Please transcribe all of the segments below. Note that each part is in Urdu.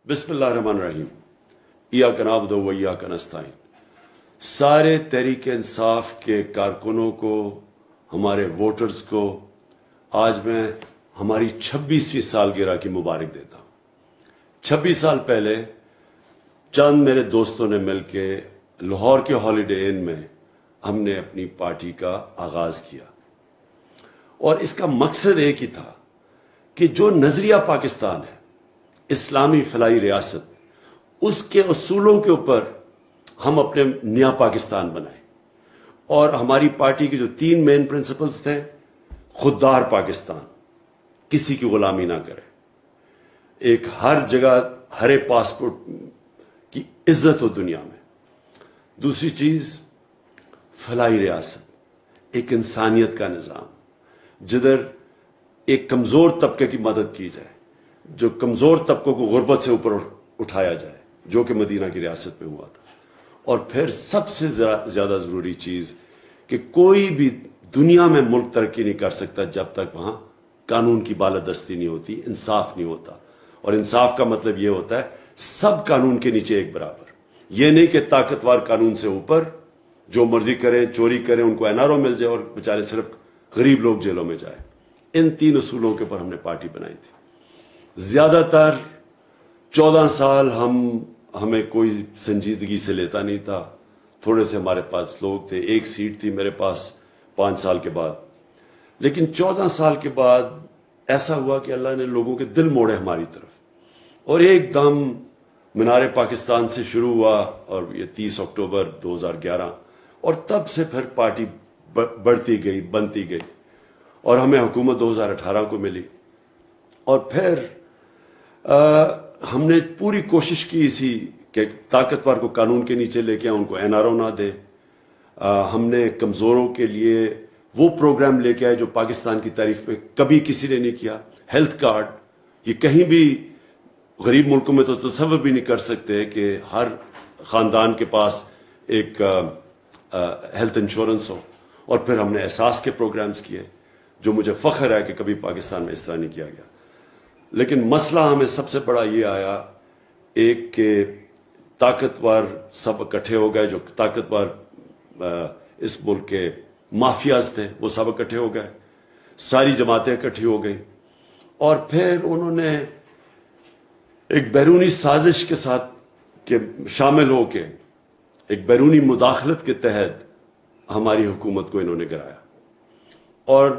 بسم اللہ الرحمن الرحیم۔ ایاک نعبد و ایاک نستعین۔ سارے تحریک انصاف کے کارکنوں کو، ہمارے ووٹرز کو آج میں ہماری 26ویں سالگرہ کی مبارک دیتا ہوں۔ 26 سال پہلے چند میرے دوستوں نے مل کے لاہور کے ہالیڈے ان میں ہم نے اپنی پارٹی کا آغاز کیا، اور اس کا مقصد ایک ہی تھا کہ جو نظریہ پاکستان ہے، اسلامی فلاحی ریاست، اس کے اصولوں کے اوپر ہم اپنے نیا پاکستان بنائیں۔ اور ہماری پارٹی کے جو 3 مین پرنسپلز تھے: خوددار پاکستان، کسی کی غلامی نہ کرے، ایک ہر جگہ ہرے پاسپورٹ کی عزت ہو دنیا میں، دوسری چیز فلاحی ریاست، ایک انسانیت کا نظام جدھر ایک کمزور طبقے کی مدد کی جائے، جو کمزور طبقوں کو غربت سے اوپر اٹھایا جائے، جو کہ مدینہ کی ریاست میں ہوا تھا۔ اور پھر سب سے زیادہ ضروری چیز کہ کوئی بھی دنیا میں ملک ترقی نہیں کر سکتا جب تک وہاں قانون کی بالادستی نہیں ہوتی، انصاف نہیں ہوتا۔ اور انصاف کا مطلب یہ ہوتا ہے سب قانون کے نیچے ایک برابر، یہ نہیں کہ طاقتور قانون سے اوپر جو مرضی کریں، چوری کریں، ان کو NRO مل جائے اور بیچارے صرف غریب لوگ جیلوں میں جائیں۔ ان 3 اصولوں کے اوپر ہم نے پارٹی بنائی تھی۔ زیادہ تر 14 سال ہمیں کوئی سنجیدگی سے لیتا نہیں تھا، تھوڑے سے ہمارے پاس لوگ تھے، 1 سیٹ تھی میرے پاس 5 سال کے بعد۔ لیکن 14 سال کے بعد ایسا ہوا کہ اللہ نے لوگوں کے دل موڑے ہماری طرف، اور ایک دم مینار پاکستان سے شروع ہوا، اور یہ 30 اکتوبر 2011، اور تب سے پھر پارٹی بڑھتی گئی، بنتی گئی، اور ہمیں حکومت 2018 کو ملی۔ اور پھر ہم نے پوری کوشش کی اسی کہ طاقتور کو قانون کے نیچے لے کے ان کو NRO نہ دے۔ ہم نے کمزوروں کے لیے وہ پروگرام لے کے آئے جو پاکستان کی تاریخ میں کبھی کسی نے نہیں کیا۔ ہیلتھ کارڈ، یہ کہیں بھی غریب ملکوں میں تو تصور بھی نہیں کر سکتے کہ ہر خاندان کے پاس ایک ہیلتھ انشورنس ہو۔ اور پھر ہم نے احساس کے پروگرامز کیے، جو مجھے فخر ہے کہ کبھی پاکستان میں اس طرح نہیں کیا گیا۔ لیکن مسئلہ ہمیں سب سے بڑا یہ آیا، ایک کہ طاقتور سب اکٹھے ہو گئے، جو طاقتور اس ملک کے مافیاز تھے وہ سب اکٹھے ہو گئے، ساری جماعتیں اکٹھی ہو گئی، اور پھر انہوں نے ایک بیرونی سازش کے ساتھ شامل ہو کے ایک بیرونی مداخلت کے تحت ہماری حکومت کو انہوں نے گرایا۔ اور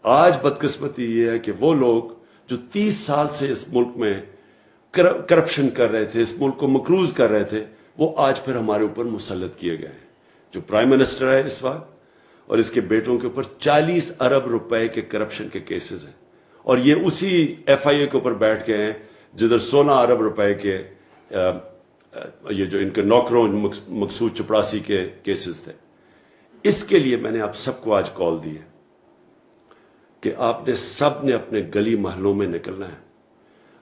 آج بدقسمتی یہ ہے کہ وہ لوگ جو 30 سال سے اس ملک میں کرپشن کر رہے تھے، اس ملک کو مقروض کر رہے تھے، وہ آج پھر ہمارے اوپر مسلط کیے گئے ہیں۔ جو پرائم منسٹر ہے اس وقت، اور اس کے بیٹوں کے اوپر 40 ارب روپے کے کرپشن کے کیسز ہیں، اور یہ اسی FIA کے اوپر بیٹھ گئے ہیں جدھر 16 ارب روپے کے یہ جو ان کے نوکروں مقصود چپڑاسی کے کیسز تھے۔ اس کے لیے میں نے آپ سب کو آج کال دی ہے کہ آپ نے سب نے اپنے گلی محلوں میں نکلنا ہے،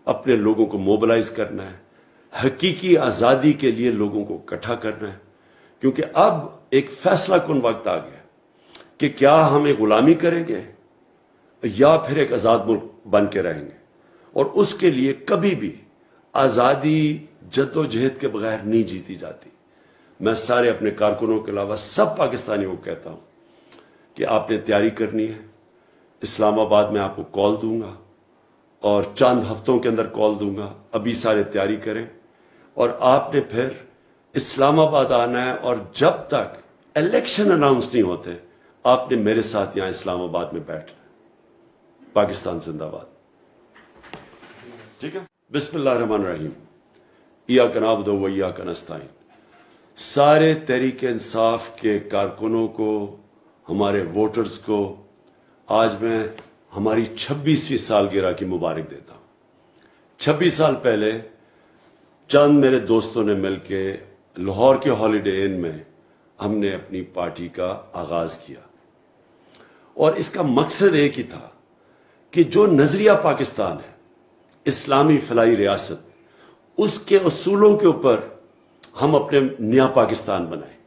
اپنے لوگوں کو موبلائز کرنا ہے، حقیقی آزادی کے لیے لوگوں کو اکٹھا کرنا ہے، کیونکہ اب ایک فیصلہ کن وقت آ گیا کہ کیا ہم ایک غلامی کریں گے یا پھر ایک آزاد ملک بن کے رہیں گے۔ اور اس کے لیے کبھی بھی آزادی جد و جہد کے بغیر نہیں جیتی جاتی۔ میں سارے اپنے کارکنوں کے علاوہ سب پاکستانیوں کو کہتا ہوں کہ آپ نے تیاری کرنی ہے۔ اسلام آباد میں آپ کو کال دوں گا، اور چند ہفتوں کے اندر کال دوں گا، ابھی سارے تیاری کریں، اور آپ نے پھر اسلام آباد آنا ہے، اور جب تک الیکشن اناؤنس نہیں ہوتے آپ نے میرے ساتھ یہاں اسلام آباد میں بیٹھنا ہے۔ پاکستان زندہ باد۔ ٹھیک ہے؟ بسم اللہ الرحمن الرحیم۔ ایاک نعبد و ایاک نستعین۔ سارے تحریک انصاف کے کارکنوں کو، ہمارے ووٹرز کو آج میں ہماری 26ویں سالگرہ کی مبارک دیتا ہوں۔ 26 سال پہلے چند میرے دوستوں نے مل کے لاہور کے ہالیڈے ان میں ہم نے اپنی پارٹی کا آغاز کیا، اور اس کا مقصد ایک ہی تھا کہ جو نظریہ پاکستان ہے، اسلامی فلاحی ریاست، اس کے اصولوں کے اوپر ہم اپنے نیا پاکستان بنائیں۔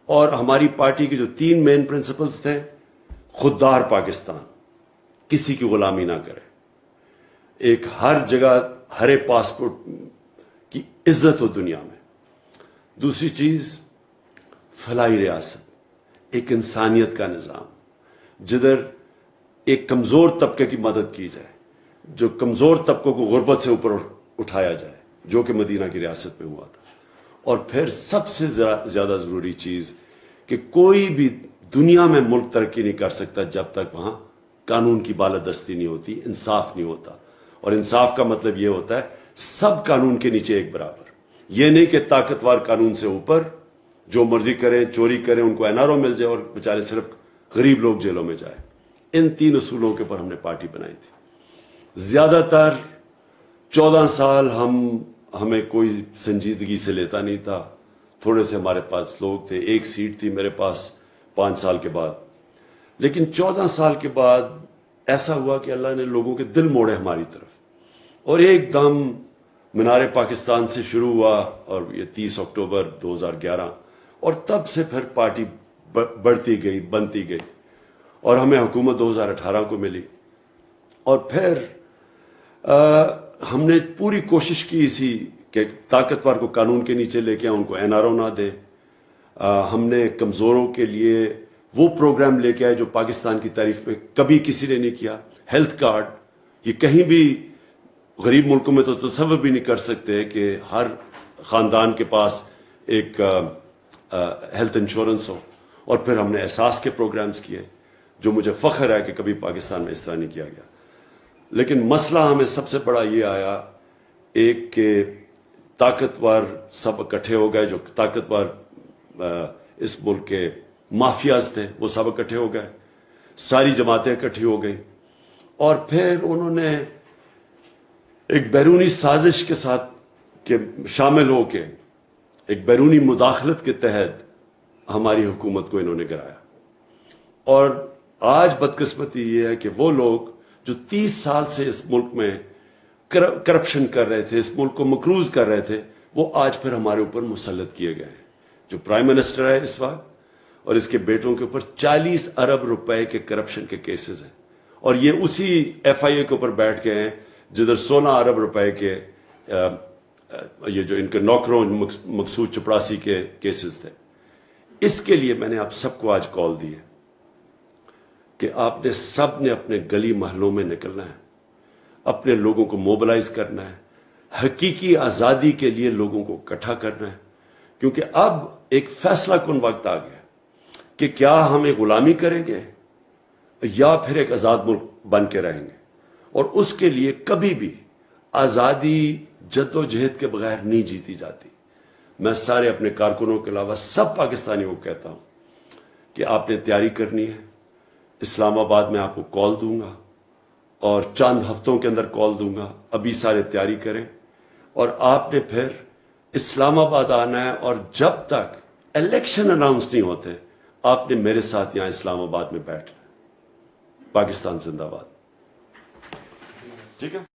اور ہماری پارٹی کے جو 3 مین پرنسپلز تھے: خوددار پاکستان، کسی کی غلامی نہ کرے، ایک ہر جگہ ہرے پاسپورٹ کی عزت ہو دنیا میں. دوسری چیز فلاحی ریاست, ایک انسانیت کا نظام جدھر ایک کمزور طبقے کی مدد کی جائے, جو کمزور طبقوں کو غربت سے اوپر اٹھایا جائے, جو کہ مدینہ کی ریاست میں ہوا تھا. اور پھر سب سے زیادہ ضروری چیز کہ کوئی بھی دنیا میں ملک ترقی نہیں کر سکتا جب تک وہاں قانون کی بالادستی نہیں ہوتی, انصاف نہیں ہوتا. اور انصاف کا مطلب یہ ہوتا ہے سب قانون کے نیچے ایک برابر. یہ نہیں کہ طاقتور قانون سے اوپر جو مرضی کریں, چوری کریں, ان کو NRO مل جائے اور بیچارے صرف غریب لوگ جیلوں میں جائیں. ان 3 اصولوں کے پر ہم نے پارٹی بنائی تھی. زیادہ تر 14 سال ہمیں کوئی سنجیدگی سے لیتا نہیں تھا. تھوڑے سے ہمارے پاس لوگ تھے, 1 سیٹ تھی میرے پاس 5 سال کے بعد. لیکن 14 سال کے بعد ایسا ہوا کہ اللہ نے لوگوں کے دل موڑے ہماری طرف, اور ایک دم مینار پاکستان سے شروع ہوا, اور یہ 30 اکتوبر 2011, اور تب سے پھر پارٹی بڑھتی گئی, بنتی گئی, اور ہمیں حکومت 2018 کو ملی. اور پھر ہم نے پوری کوشش کی اسی کہ طاقتور کو قانون کے نیچے لے کے ان کو NRO نہ دے. ہم نے کمزوروں کے لیے وہ پروگرام لے کے آئے جو پاکستان کی تاریخ میں کبھی کسی نے نہیں کیا. ہیلتھ کارڈ, یہ کہیں بھی غریب ملکوں میں تو تصور بھی نہیں کر سکتے کہ ہر خاندان کے پاس ایک ہیلتھ انشورنس ہو. اور پھر ہم نے احساس کے پروگرامز کیے جو مجھے فخر ہے کہ کبھی پاکستان میں اس طرح نہیں کیا گیا. لیکن مسئلہ ہمیں سب سے بڑا یہ آیا, ایک کہ طاقتور سب اکٹھے ہو گئے, جو طاقتور اس ملک کے مافیاز تھے وہ سب اکٹھے ہو گئے, ساری جماعتیں اکٹھی ہو گئی, اور پھر انہوں نے ایک بیرونی سازش کے ساتھ کہ شامل ہو کے ایک بیرونی مداخلت کے تحت ہماری حکومت کو انہوں نے گرایا. اور آج بدقسمتی یہ ہے کہ وہ لوگ جو 30 سال سے اس ملک میں کرپشن کر رہے تھے, اس ملک کو مقروض کر رہے تھے, وہ آج پھر ہمارے اوپر مسلط کیے گئے ہیں. جو پرائم منسٹر ہے اس وقت اور اس کے بیٹوں کے اوپر 40 ارب روپے کے کرپشن کے کیسز ہیں, اور یہ اسی FIA کے اوپر بیٹھ گئے ہیں جدھر 16 ارب روپے کے یہ جو ان کے نوکروں مقصود چپڑاسی کے کیسز تھے. اس کے لیے میں نے آپ سب کو آج کال دی ہے کہ آپ نے سب نے اپنے گلی محلوں میں نکلنا ہے, اپنے لوگوں کو موبلائز کرنا ہے, حقیقی آزادی کے لیے لوگوں کو اکٹھا کرنا ہے. کیونکہ اب ایک فیصلہ کن وقت آ گیا کہ کیا ہم ایک غلامی کریں گے یا پھر ایک آزاد ملک بن کے رہیں گے. اور اس کے لیے کبھی بھی آزادی جد و جہد کے بغیر نہیں جیتی جاتی. میں سارے اپنے کارکنوں کے علاوہ سب پاکستانیوں کو کہتا ہوں کہ آپ نے تیاری کرنی ہے. اسلام آباد میں آپ کو کال دوں گا اور چند ہفتوں کے اندر کال دوں گا, ابھی سارے تیاری کریں. اور آپ نے پھر اسلام آباد آنا ہے, اور جب تک الیکشن اناؤنس نہیں ہوتے آپ نے میرے ساتھ یہاں اسلام آباد میں بیٹھنا ہے. پاکستان زندہ باد. ٹھیک ہے.